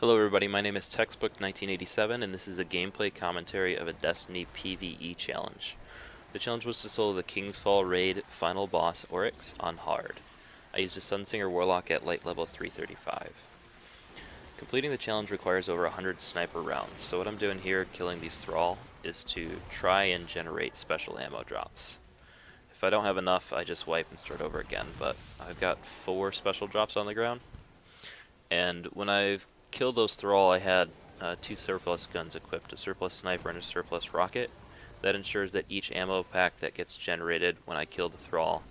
Hello everybody, my name is Textbook 1987 and this is a gameplay commentary of a Destiny PvE challenge. The challenge was to solo the King's Fall raid final boss Oryx on hard. I used a Sunsinger Warlock at light level 335. Completing the challenge requires over 100 sniper rounds, so what I'm doing here, killing these Thrall, is to try and generate special ammo drops. If I don't have enough, I just wipe and start over again, but I've got 4 special drops on the ground, and when I've killed those Thrall, I had 2 surplus guns equipped, a surplus sniper and a surplus rocket. That ensures that each ammo pack that gets generated when I kill the Thrall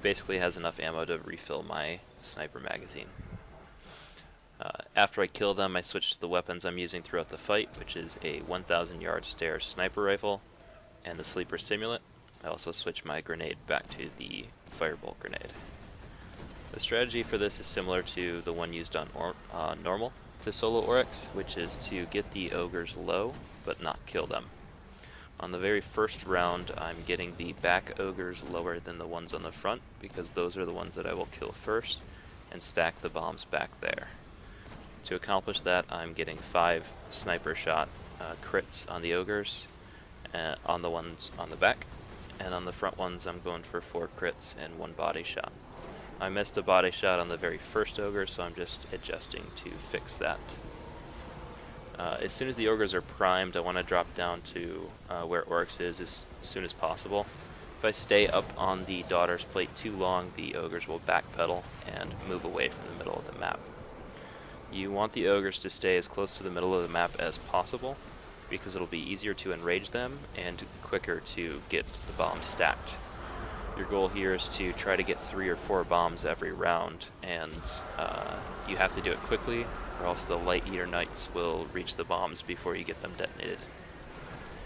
basically has enough ammo to refill my sniper magazine. After I kill them, I switch to the weapons I'm using throughout the fight, which is a 1,000 yard stare sniper rifle and the sleeper simulant. I also switch my grenade back to the firebolt grenade. The strategy for this is similar to the one used on normal to solo Oryx, which is to get the ogres low but not kill them. On the very first round, I'm getting the back ogres lower than the ones on the front because those are the ones that I will kill first and stack the bombs back there. To accomplish that, I'm getting 5 sniper shot crits on the ogres, on the ones on the back, and on the front ones I'm going for 4 crits and 1 body shot. I missed a body shot on the very first ogre, so I'm just adjusting to fix that. As soon as the ogres are primed, I want to drop down to where Oryx is as soon as possible. If I stay up on the Daughter's Plate too long, the ogres will backpedal and move away from the middle of the map. You want the ogres to stay as close to the middle of the map as possible, because it'll be easier to enrage them and quicker to get the bombs stacked. Your goal here is to try to get 3 or 4 bombs every round, and you have to do it quickly, or else the Light Eater Knights will reach the bombs before you get them detonated.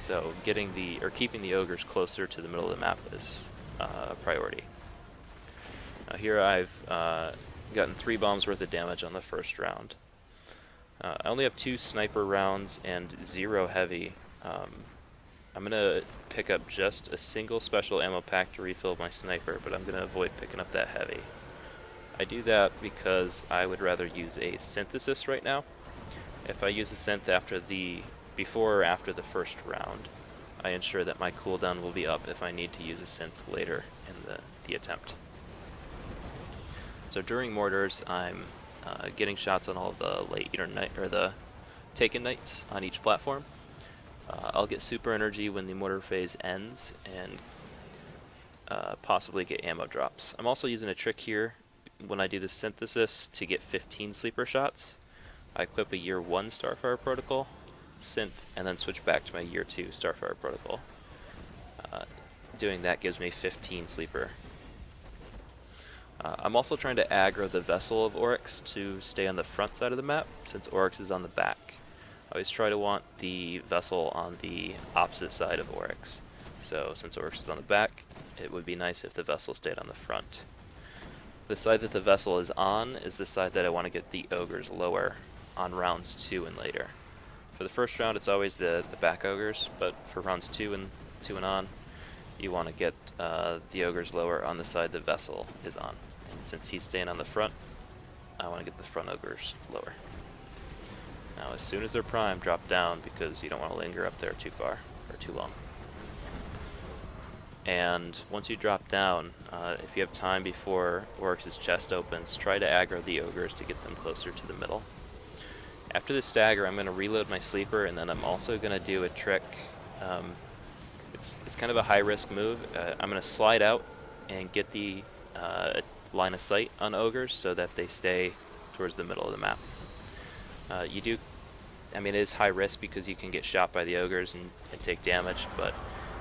So keeping the ogres closer to the middle of the map is a priority. Now here I've gotten 3 bombs worth of damage on the first round. I only have 2 sniper rounds and 0 heavy. I'm going to pick up just a single special ammo pack to refill my sniper, but I'm going to avoid picking up that heavy. I do that because I would rather use a synthesis right now. If I use a synth before or after the first round, I ensure that my cooldown will be up if I need to use a synth later in the attempt. So during mortars, I'm getting shots on all of the Light Eater Knight or the Taken Knights on each platform. I'll get super energy when the mortar phase ends and possibly get ammo drops. I'm also using a trick here when I do the synthesis to get 15 sleeper shots. I equip a year 1 Starfire Protocol, synth, and then switch back to my year 2 Starfire Protocol. Doing that gives me 15 sleeper. I'm also trying to aggro the vessel of Oryx to stay on the front side of the map, since Oryx is on the back. I always try to want the vessel on the opposite side of Oryx. So since Oryx is on the back, it would be nice if the vessel stayed on the front. The side that the vessel is on is the side that I want to get the ogres lower on rounds 2 and later. For the first round, it's always the back ogres, but for rounds 2 and on, you want to get the ogres lower on the side the vessel is on. And since he's staying on the front, I want to get the front ogres lower. Now, as soon as they're primed, drop down because you don't want to linger up there too far or too long. And once you drop down, if you have time before Oryx's chest opens, try to aggro the ogres to get them closer to the middle. After the stagger, I'm going to reload my sleeper, and then I'm also going to do a trick. It's kind of a high-risk move. I'm going to slide out and get the line of sight on ogres so that they stay towards the middle of the map. It is high risk because you can get shot by the ogres and take damage, but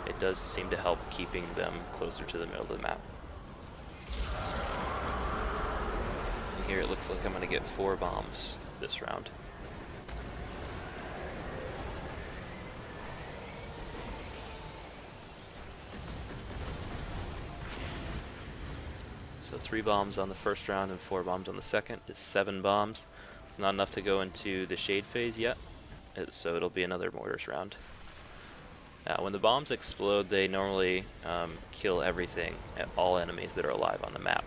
it does seem to help keeping them closer to the middle of the map. And here it looks like I'm going to get 4 bombs this round. So 3 bombs on the first round and 4 bombs on the second is 7 bombs. It's not enough to go into the shade phase yet, so it'll be another mortars round. Now, when the bombs explode, they normally kill everything, all enemies that are alive on the map.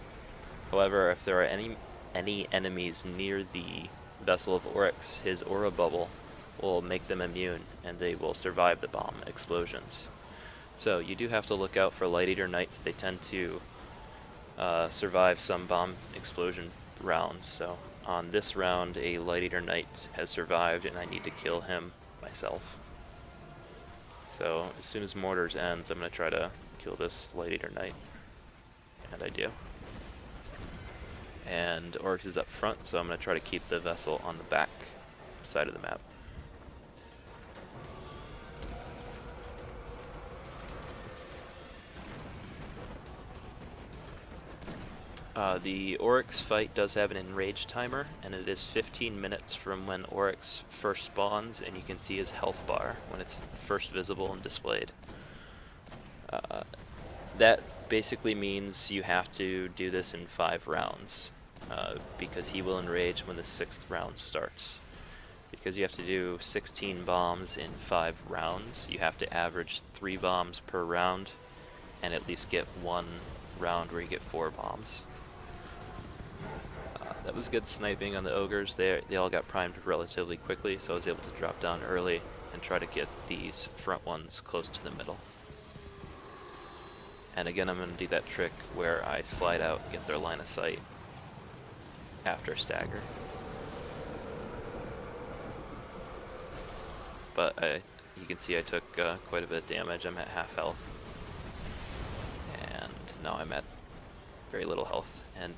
However, if there are any enemies near the Vessel of Oryx, his aura bubble will make them immune, and they will survive the bomb explosions. So you do have to look out for Light Eater Knights. They tend to survive some bomb explosion rounds. So on this round, a Light Eater Knight has survived, and I need to kill him myself. So as soon as Mortars ends, I'm going to try to kill this Light Eater Knight. And I do. And Oryx is up front, so I'm going to try to keep the vessel on the back side of the map. The Oryx fight does have an enrage timer, and it is 15 minutes from when Oryx first spawns, and you can see his health bar when it's first visible and displayed. That basically means you have to do this in 5 rounds, because he will enrage when the 6th round starts. Because you have to do 16 bombs in 5 rounds, you have to average 3 bombs per round, and at least get 1 round where you get 4 bombs. That was good sniping on the ogres. They all got primed relatively quickly, so I was able to drop down early and try to get these front ones close to the middle. And again, I'm going to do that trick where I slide out and get their line of sight after stagger. But you can see I took quite a bit of damage. I'm at half health. And now I'm at very little health. And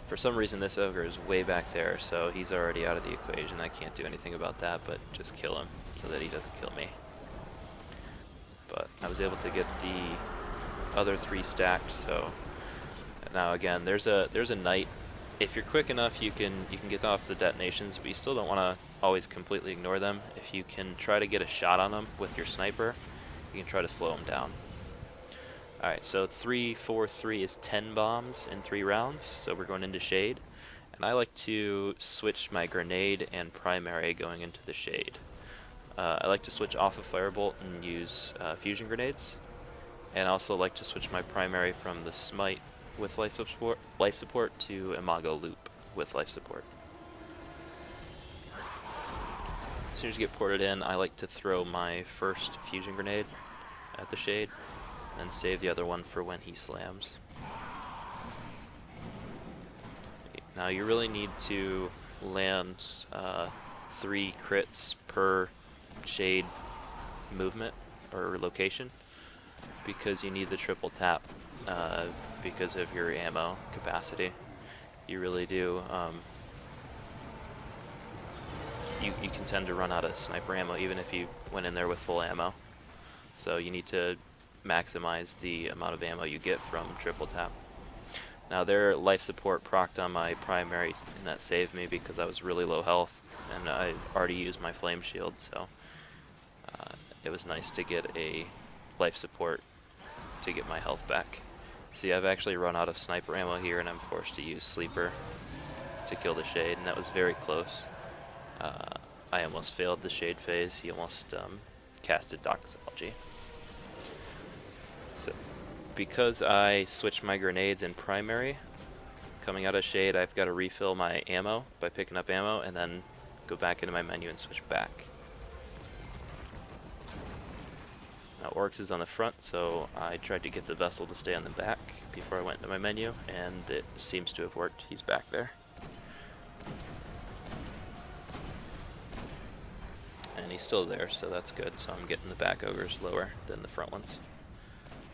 for some reason this ogre is way back there, so he's already out of the equation. I can't do anything about that, but just kill him so that he doesn't kill me. But I was able to get the other 3 stacked, so now again, there's a knight. If you're quick enough, you can get off the detonations, but you still don't want to always completely ignore them. If you can try to get a shot on them with your sniper, you can try to slow them down. Alright, so 3, 4, 3 is 10 bombs in 3 rounds, so we're going into Shade. And I like to switch my grenade and primary going into the Shade. I like to switch off of Firebolt and use fusion grenades. And I also like to switch my primary from the Smite with life support to Imago Loop with life support. As soon as you get ported in, I like to throw my first fusion grenade at the Shade, and save the other one for when he slams. Now you really need to land 3 crits per Shade movement or location, because you need the triple tap because of your ammo capacity. You really do. You can tend to run out of sniper ammo even if you went in there with full ammo. So you need to maximize the amount of ammo you get from triple tap. Now their life support procced on my primary, and that saved me because I was really low health and I already used my flame shield, so it was nice to get a life support to get my health back. See, I've actually run out of sniper ammo here and I'm forced to use sleeper to kill the Shade, and that was very close. I almost failed the Shade phase. He almost casted Doxology. So, because I switched my grenades in primary, coming out of Shade, I've got to refill my ammo by picking up ammo and then go back into my menu and switch back. Now Oryx is on the front, so I tried to get the vessel to stay on the back before I went into my menu, and it seems to have worked. He's back there. And he's still there, so that's good. So I'm getting the back ogres lower than the front ones.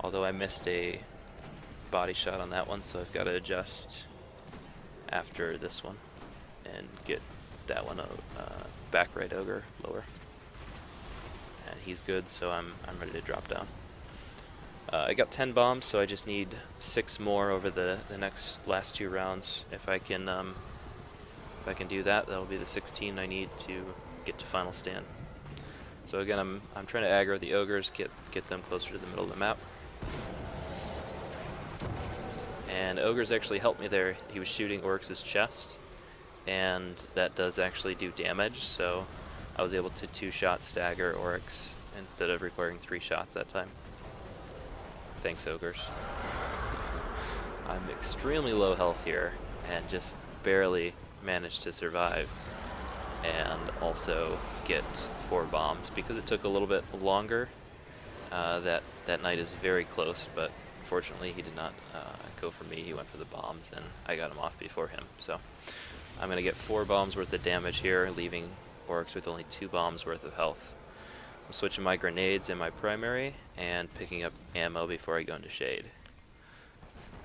Although I missed a body shot on that one, so I've got to adjust after this one and get that one back right ogre lower. And he's good, so I'm ready to drop down. I got 10 bombs, so I just need 6 more over the last 2 rounds. If I can do that, that'll be the 16 I need to get to final stand. So again, I'm trying to aggro the ogres, get them closer to the middle of the map. And ogres actually helped me there. He was shooting Oryx's chest, and that does actually do damage, so I was able to 2-shot stagger Oryx instead of requiring 3 shots that time. Thanks, ogres. I'm extremely low health here and just barely managed to survive. and also get 4 bombs because it took a little bit longer. That knight is very close, but fortunately he did not go for me. He went for the bombs, and I got him off before him. So I'm going to get 4 bombs worth of damage here, leaving orcs with only 2 bombs worth of health. I'm switching my grenades in my primary and picking up ammo before I go into shade.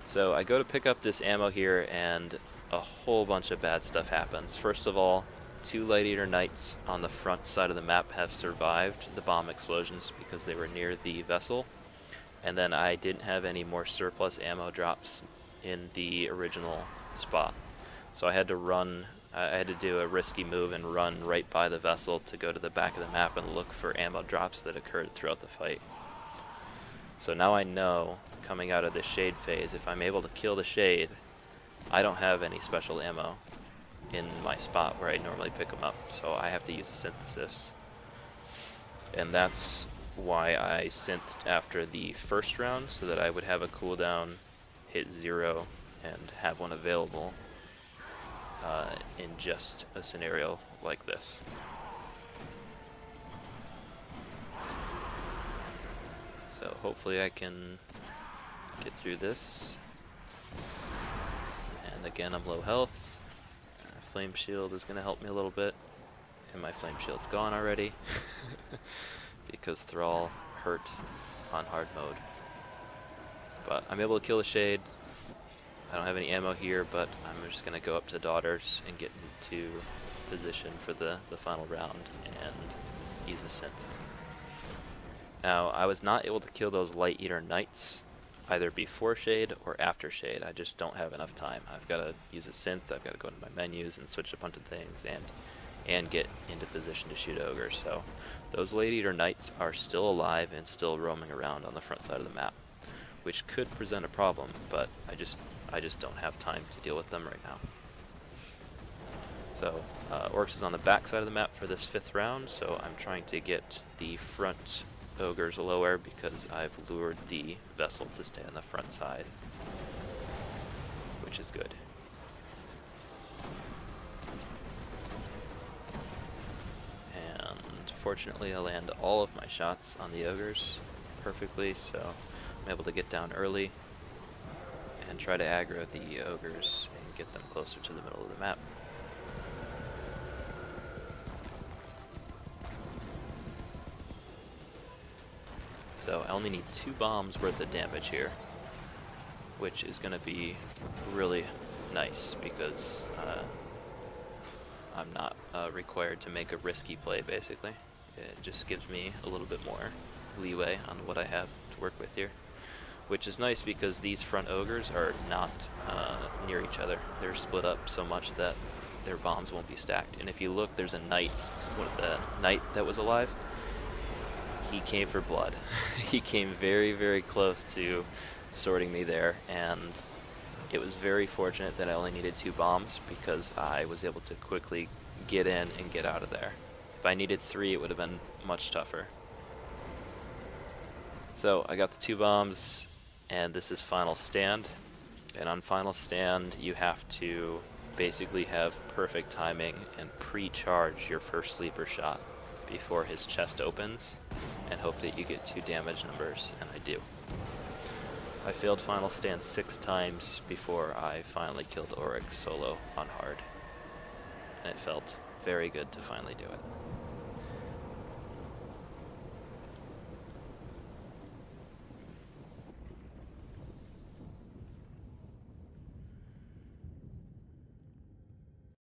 So I go to pick up this ammo here, and a whole bunch of bad stuff happens. First of all, 2 Light Eater Knights on the front side of the map have survived the bomb explosions because they were near the vessel. And then I didn't have any more surplus ammo drops in the original spot. So I had to run, I had to do a risky move and run right by the vessel to go to the back of the map and look for ammo drops that occurred throughout the fight. So now I know, coming out of this shade phase, if I'm able to kill the shade, I don't have any special ammo in my spot where I normally pick them up, so I have to use a synthesis. And that's why I synthed after the first round, so that I would have a cooldown, hit 0, and have one available in just a scenario like this. So hopefully I can get through this. And again, I'm low health. Flame shield is going to help me a little bit. And my flame shield's gone already. Because Thrall hurt on hard mode. But I'm able to kill the shade. I don't have any ammo here, but I'm just going to go up to Daughters and get into position for the final round and use a synth. Now, I was not able to kill those Light Eater Knights either before shade or after shade. I just don't have enough time. I've got to use a synth, I've got to go into my menus and switch a bunch of things and get into position to shoot ogres. So those Light Eater Knights are still alive and still roaming around on the front side of the map, which could present a problem, but I just don't have time to deal with them right now. So Orcs is on the back side of the map for this 5th round, so I'm trying to get the front ogres lower because I've lured the vessel to stay on the front side, which is good. And fortunately I land all of my shots on the ogres perfectly, so I'm able to get down early and try to aggro the ogres and get them closer to the middle of the map. So I only need 2 bombs worth of damage here, which is going to be really nice because I'm not required to make a risky play, basically. It just gives me a little bit more leeway on what I have to work with here, which is nice because these front ogres are not near each other. They're split up so much that their bombs won't be stacked. And if you look, there's a knight, the knight that was alive. He came for blood. He came very, very close to sorting me there, and it was very fortunate that I only needed 2 bombs because I was able to quickly get in and get out of there. If I needed 3, it would have been much tougher. So I got the 2 bombs, and this is Final Stand. And on Final Stand, you have to basically have perfect timing and pre-charge your first sleeper shot before his chest opens, and hope that you get 2 damage numbers, and I do. I failed Final Stand 6 times before I finally killed Auric solo on hard, and it felt very good to finally do it.